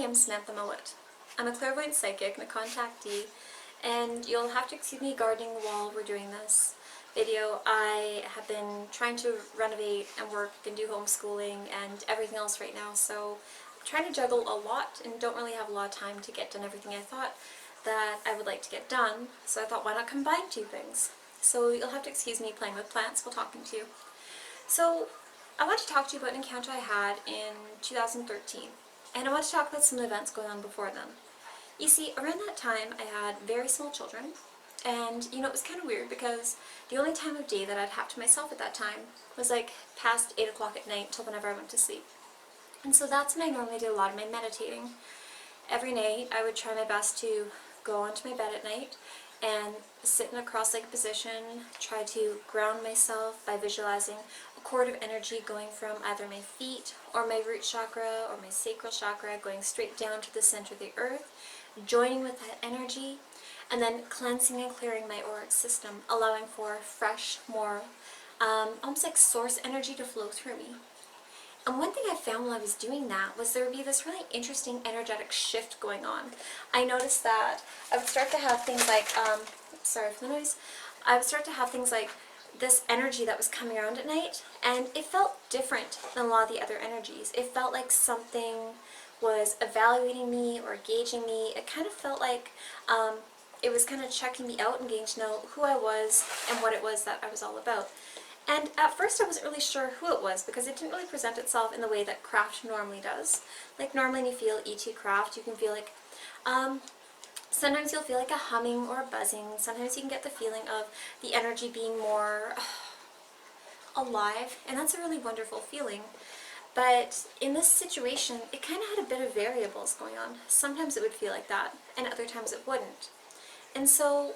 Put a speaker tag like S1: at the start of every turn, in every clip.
S1: I'm Samantha Mowat. I'm a clairvoyant psychic and a contactee, and you'll have to excuse me gardening while we're doing this video. I have been trying to renovate and work and do homeschooling and everything else right now, so I'm trying to juggle a lot and don't really have a lot of time to get done everything I thought that I would like to get done, so I thought, why not combine two things? So you'll have to excuse me playing with plants while talking to you. So I want to talk to you about an encounter I had in 2013. And I want to talk about some events going on before then. You see, around that time I had very small children, and it was kind of weird because the only time of day that I'd have to myself at that time was like past 8 o'clock at night till whenever I went to sleep. And so that's when I normally did a lot of my meditating. Every night I would try my best to go onto my bed at night and sit in a cross-legged position, try to ground myself by visualizing a cord of energy going from either my feet or my root chakra or my sacral chakra going straight down to the center of the earth, joining with that energy, and then cleansing and clearing my auric system, allowing for fresh, more almost like source energy to flow through me. And one thing I found while I was doing that was there would be this really interesting energetic shift going on. I noticed that I would start to have things like, sorry for the noise, I would start to have things like this energy that was coming around at night, and it felt different than a lot of the other energies. It felt like something was evaluating me or gauging me. It kind of felt like it was kind of checking me out and getting to know who I was and what it was that I was all about. And at first I wasn't really sure who it was because it didn't really present itself in the way that craft normally does. Like normally when you feel ET craft, you can feel like, sometimes you'll feel like a humming or a buzzing. Sometimes you can get the feeling of the energy being more alive, and that's a really wonderful feeling. But in this situation, it kind of had a bit of variables going on. Sometimes it would feel like that, and other times it wouldn't. And so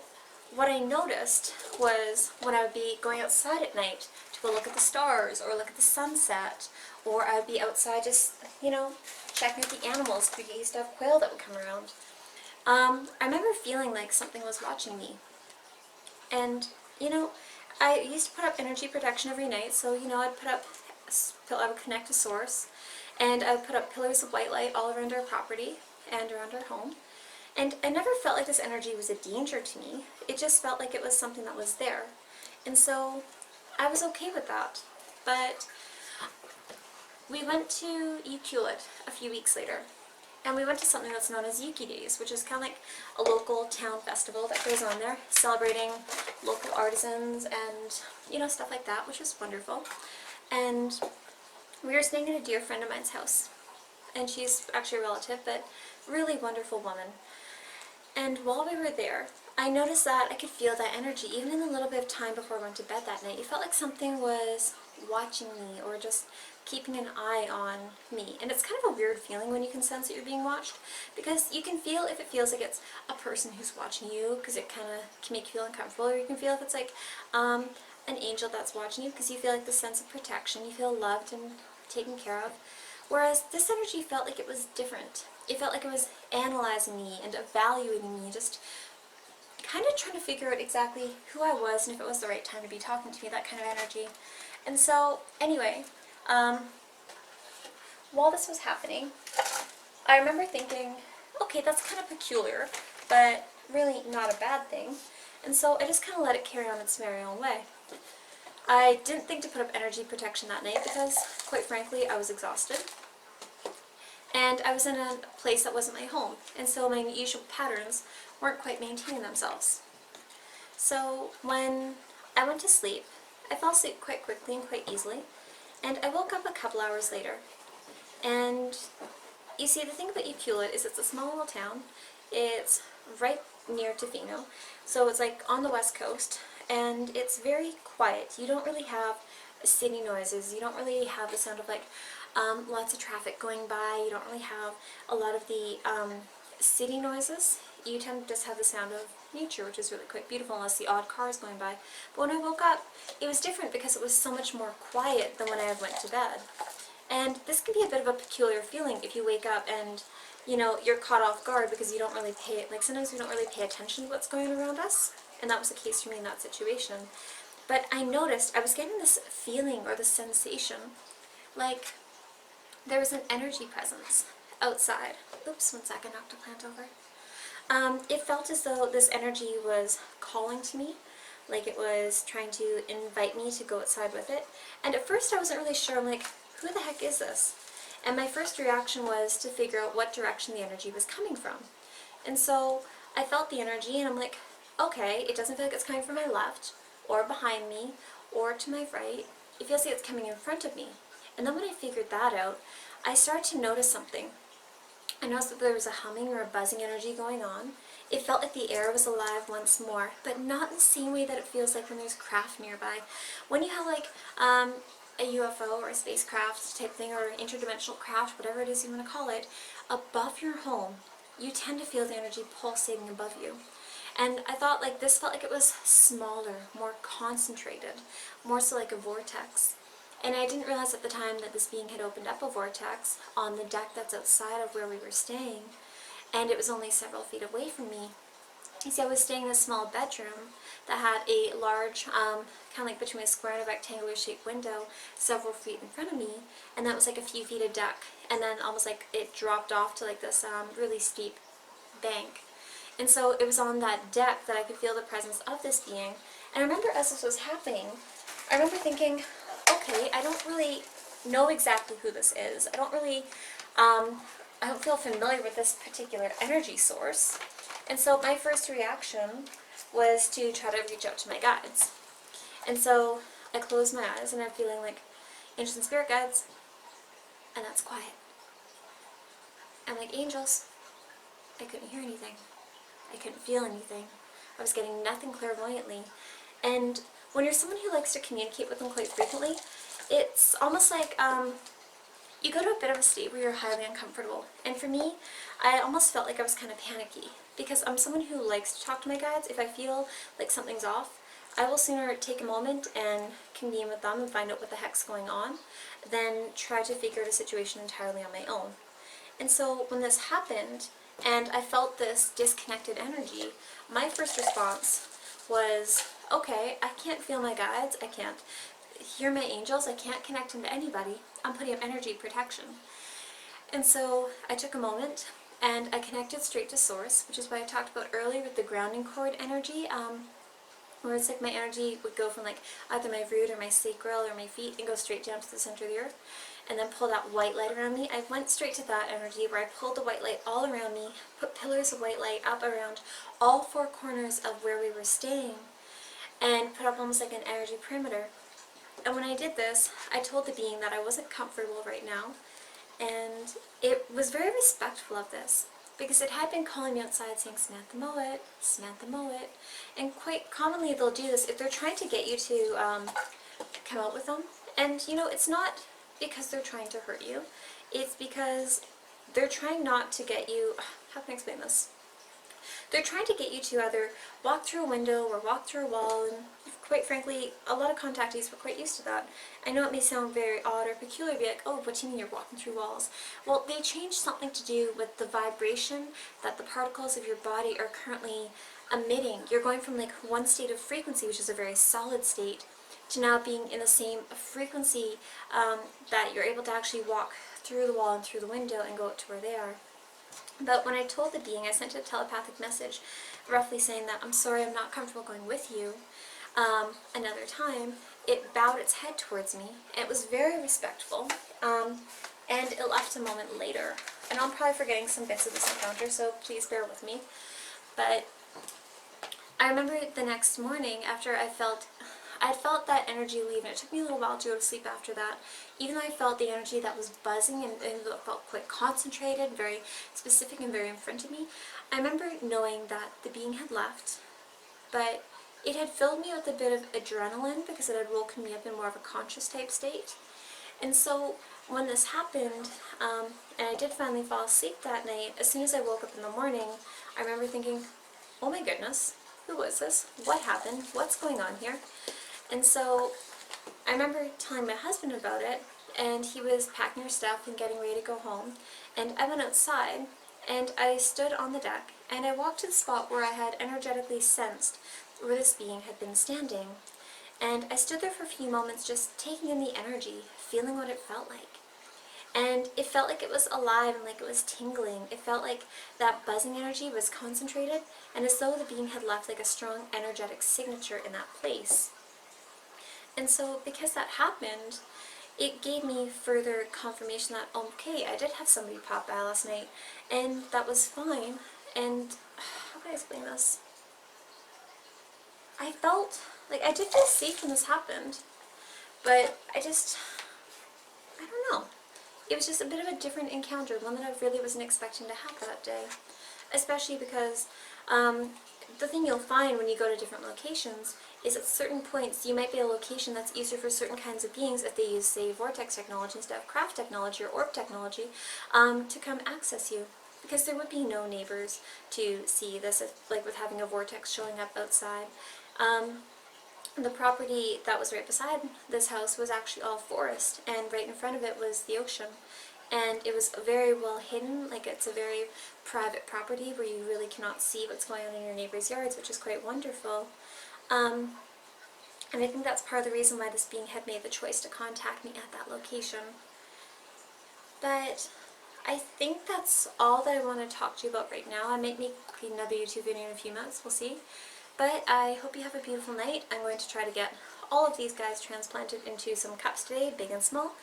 S1: what I noticed was when I would be going outside at night to go look at the stars or look at the sunset, or I would be outside just, checking out the animals because we used to have quail that would come around. I remember feeling like something was watching me. And, I used to put up energy protection every night, so, I would connect to source, and I would put up pillars of white light all around our property and around our home. And I never felt like this energy was a danger to me. It just felt like it was something that was there. And so I was okay with that. But we went to Ukee a few weeks later. And we went to something that's known as Ukee Days, which is kind of like a local town festival that goes on there, celebrating local artisans and, stuff like that, which was wonderful. And we were staying at a dear friend of mine's house. And she's actually a relative, but really wonderful woman. And while we were there, I noticed that I could feel that energy, even in the little bit of time before I went to bed that night. It felt like something was watching me or just keeping an eye on me. And it's kind of a weird feeling when you can sense that you're being watched, because you can feel if it feels like it's a person who's watching you, because it kind of can make you feel uncomfortable, or you can feel if it's like an angel that's watching you, because you feel like the sense of protection, you feel loved and taken care of. Whereas this energy felt like it was different. It felt like it was analyzing me and evaluating me, just kind of trying to figure out exactly who I was and if it was the right time to be talking to me, that kind of energy. And so, anyway, while this was happening, I remember thinking, okay, that's kind of peculiar, but really not a bad thing. And so I just kind of let it carry on its merry own way. I didn't think to put up energy protection that night because, quite frankly, I was exhausted. And I was in a place that wasn't my home, and so my usual patterns weren't quite maintaining themselves. So when I went to sleep, I fell asleep quite quickly and quite easily, and I woke up a couple hours later. And you see, the thing about Ukee is it's a small little town. It's right near Tofino, so it's like on the west coast, and it's very quiet. You don't really have city noises. You don't really have the sound of like lots of traffic going by. You don't really have a lot of the city noises. You tend to just have the sound of nature, which is really quite beautiful, unless the odd car is going by. But when I woke up, it was different because it was so much more quiet than when I went to bed. And this can be a bit of a peculiar feeling if you wake up and, you're caught off guard because you don't really sometimes we don't really pay attention to what's going on around us. And that was the case for me in that situation. But I noticed I was getting this feeling or this sensation like there was an energy presence outside. Oops, one second, knocked a plant over. It felt as though this energy was calling to me, like it was trying to invite me to go outside with it. And at first I wasn't really sure. I'm like, who the heck is this? And my first reaction was to figure out what direction the energy was coming from. And so I felt the energy and I'm like, okay, it doesn't feel like it's coming from my left or behind me or to my right. It feels like it's coming in front of me. And then when I figured that out, I started to notice something. I noticed that there was a humming or a buzzing energy going on. It felt like the air was alive once more, but not in the same way that it feels like when there's craft nearby. When you have like a UFO or a spacecraft type thing, or interdimensional craft, whatever it is you want to call it, above your home, you tend to feel the energy pulsating above you. And I thought like this felt like it was smaller, more concentrated, more so like a vortex. And I didn't realize at the time that this being had opened up a vortex on the deck that's outside of where we were staying, and it was only several feet away from me. You see, I was staying in a small bedroom that had a large, kind of like between a square and a rectangular shaped window several feet in front of me, and that was like a few feet of deck, and then almost like it dropped off to like this really steep bank. And so it was on that deck that I could feel the presence of this being. And I remember as this was happening, I remember thinking, okay, I don't really know exactly who this is. I don't feel familiar with this particular energy source. And so my first reaction was to try to reach out to my guides. And so I closed my eyes and I'm feeling like angels and spirit guides, and that's quiet. I'm like, angels. I couldn't hear anything. I couldn't feel anything. I was getting nothing clairvoyantly. And when you're someone who likes to communicate with them quite frequently, it's almost like you go to a bit of a state where you're highly uncomfortable. And for me, I almost felt like I was kind of panicky, because I'm someone who likes to talk to my guides. If I feel like something's off, I will sooner take a moment and convene with them and find out what the heck's going on than try to figure out a situation entirely on my own. And so when this happened, and I felt this disconnected energy, my first response was, okay, I can't feel my guides, I can't hear my angels, I can't connect into anybody, I'm putting up energy protection. And so I took a moment and I connected straight to source, which is what I talked about earlier with the grounding cord energy, where it's like my energy would go from like either my root or my sacral or my feet and go straight down to the center of the earth, and then pull that white light around me. I went straight to that energy where I pulled the white light all around me, put pillars of white light up around all four corners of where we were staying, and put up almost like an energy perimeter. And when I did this, I told the being that I wasn't comfortable right now, and it was very respectful of this, because it had been calling me outside saying, Samantha Mowat, Samantha Mowat, and quite commonly they'll do this if they're trying to get you to come out with them. And you know, it's not because they're trying to hurt you, it's because they're trying not to get you, how can I explain this? They're trying to get you to either walk through a window or walk through a wall, and quite frankly, a lot of contactees were quite used to that. I know it may sound very odd or peculiar to be like, oh, what do you mean you're walking through walls? Well, they changed something to do with the vibration that the particles of your body are currently emitting. You're going from like one state of frequency, which is a very solid state, to now being in the same frequency that you're able to actually walk through the wall and through the window and go up to where they are. But when I told the being, I sent a telepathic message roughly saying that I'm sorry, I'm not comfortable going with you. Another time, it bowed its head towards me, and it was very respectful, and it left a moment later. And I'm probably forgetting some bits of this encounter, so please bear with me. But I remember the next morning, after I felt that energy leave, and it took me a little while to go to sleep after that. Even though I felt the energy that was buzzing and it felt quite concentrated, very specific and very in front of me, I remember knowing that the being had left, but it had filled me with a bit of adrenaline because it had woken me up in more of a conscious type state. And so when this happened, and I did finally fall asleep that night, as soon as I woke up in the morning, I remember thinking, oh my goodness, who was this? What happened? What's going on here? And so I remember telling my husband about it, and he was packing our stuff and getting ready to go home, and I went outside, and I stood on the deck, and I walked to the spot where I had energetically sensed where this being had been standing. And I stood there for a few moments just taking in the energy, feeling what it felt like. and it felt like it was alive and like it was tingling. It felt like that buzzing energy was concentrated, and as though the being had left like a strong energetic signature in that place. And so because that happened, it gave me further confirmation that, okay, I did have somebody pop by last night, and that was fine. And how can I explain this? I felt like I did feel safe when this happened, but I don't know. It was just a bit of a different encounter, one that I really wasn't expecting to have that day. Especially because the thing you'll find when you go to different locations is at certain points you might be a location that's easier for certain kinds of beings if they use, say, vortex technology instead of craft technology or orb technology to come access you. Because there would be no neighbors to see this, like with having a vortex showing up outside. The property that was right beside this house was actually all forest, and right in front of it was the ocean. And it was very well hidden, like it's a very private property where you really cannot see what's going on in your neighbors' yards, which is quite wonderful. And I think that's part of the reason why this being had made the choice to contact me at that location. But I think that's all that I want to talk to you about right now. I might make another YouTube video in a few months, we'll see. But I hope you have a beautiful night. I'm going to try to get all of these guys transplanted into some cups today, big and small.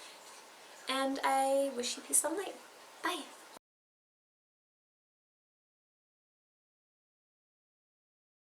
S1: And I wish you peace, love, and light. Bye!